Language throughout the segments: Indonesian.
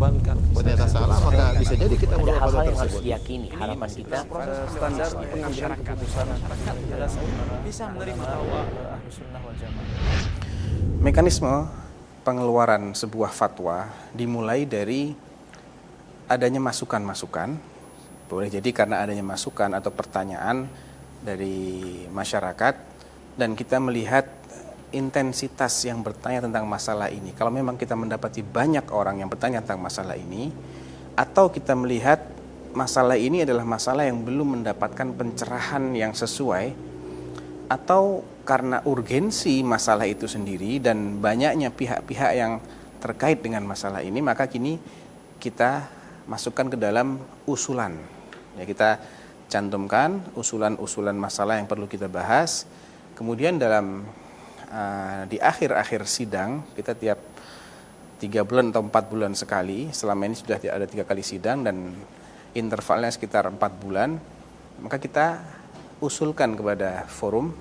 dikorbankan. Ternyata salah, maka bisa jadi kita Ada menolak hal-hal fatwa yang harus tersebut. diyakini. Harapan kita Standar pengambilan keputusan bisa menerima fatwa Ahlussunnah wal Jamaah. Mekanisme pengeluaran sebuah fatwa dimulai dari adanya masukan-masukan. Boleh jadi karena adanya masukan atau pertanyaan dari masyarakat dan kita melihat intensitas yang bertanya tentang masalah ini. Kalau memang kita mendapati banyak orang yang bertanya tentang masalah ini, atau kita melihat masalah ini adalah masalah yang belum mendapatkan pencerahan yang sesuai, atau karena urgensi masalah itu sendiri dan banyaknya pihak-pihak yang terkait dengan masalah ini, maka kini kita masukkan ke dalam usulan. Ya, kita cantumkan usulan-usulan masalah yang perlu kita bahas. Kemudian di akhir-akhir sidang, kita tiap 3 bulan atau 4 bulan sekali, selama ini sudah ada 3 kali sidang dan intervalnya sekitar 4 bulan, maka kita usulkan kepada forum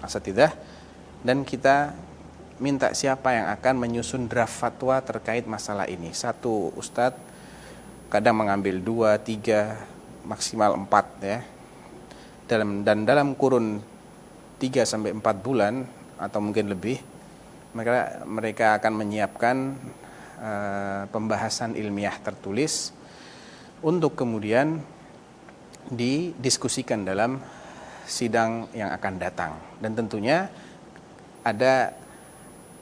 asatidzah dan kita minta siapa yang akan menyusun draft fatwa terkait masalah ini. Satu ustadz kadang mengambil 2, 3, maksimal 4 ya. Dalam kurun 3-4 bulan atau mungkin lebih, mereka akan menyiapkan pembahasan ilmiah tertulis untuk kemudian didiskusikan dalam sidang yang akan datang. Dan tentunya ada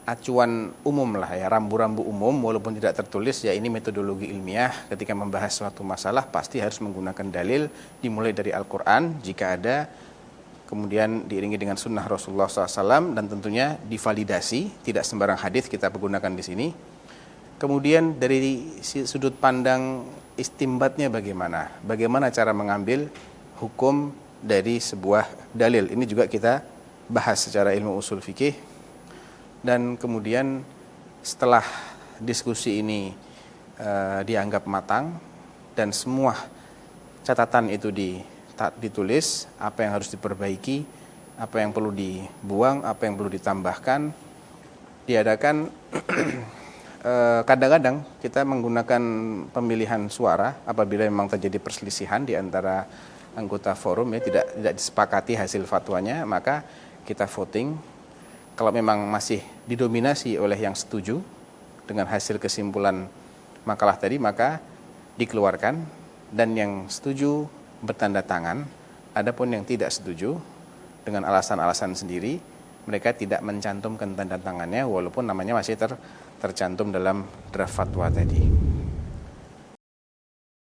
acuan umum lah ya, rambu-rambu umum walaupun tidak tertulis, ya ini metodologi ilmiah ketika membahas suatu masalah pasti harus menggunakan dalil dimulai dari Al-Quran jika ada, kemudian diiringi dengan sunnah Rasulullah SAW dan tentunya divalidasi, tidak sembarang hadis kita gunakan di sini. Kemudian dari sudut pandang istimbatnya bagaimana cara mengambil hukum dari sebuah dalil, ini juga kita bahas secara ilmu usul fikih. Dan kemudian setelah diskusi ini dianggap matang dan semua catatan itu ditulis, apa yang harus diperbaiki, apa yang perlu dibuang, apa yang perlu ditambahkan, diadakan kadang-kadang kita menggunakan pemilihan suara apabila memang terjadi perselisihan di antara anggota forum ya, tidak disepakati hasil fatwanya, maka kita voting. Kalau memang masih didominasi oleh yang setuju dengan hasil kesimpulan makalah tadi, maka dikeluarkan dan yang setuju bertanda tangan. Adapun yang tidak setuju dengan alasan-alasan sendiri, mereka tidak mencantumkan tanda tangannya walaupun namanya masih tercantum dalam draft fatwa tadi.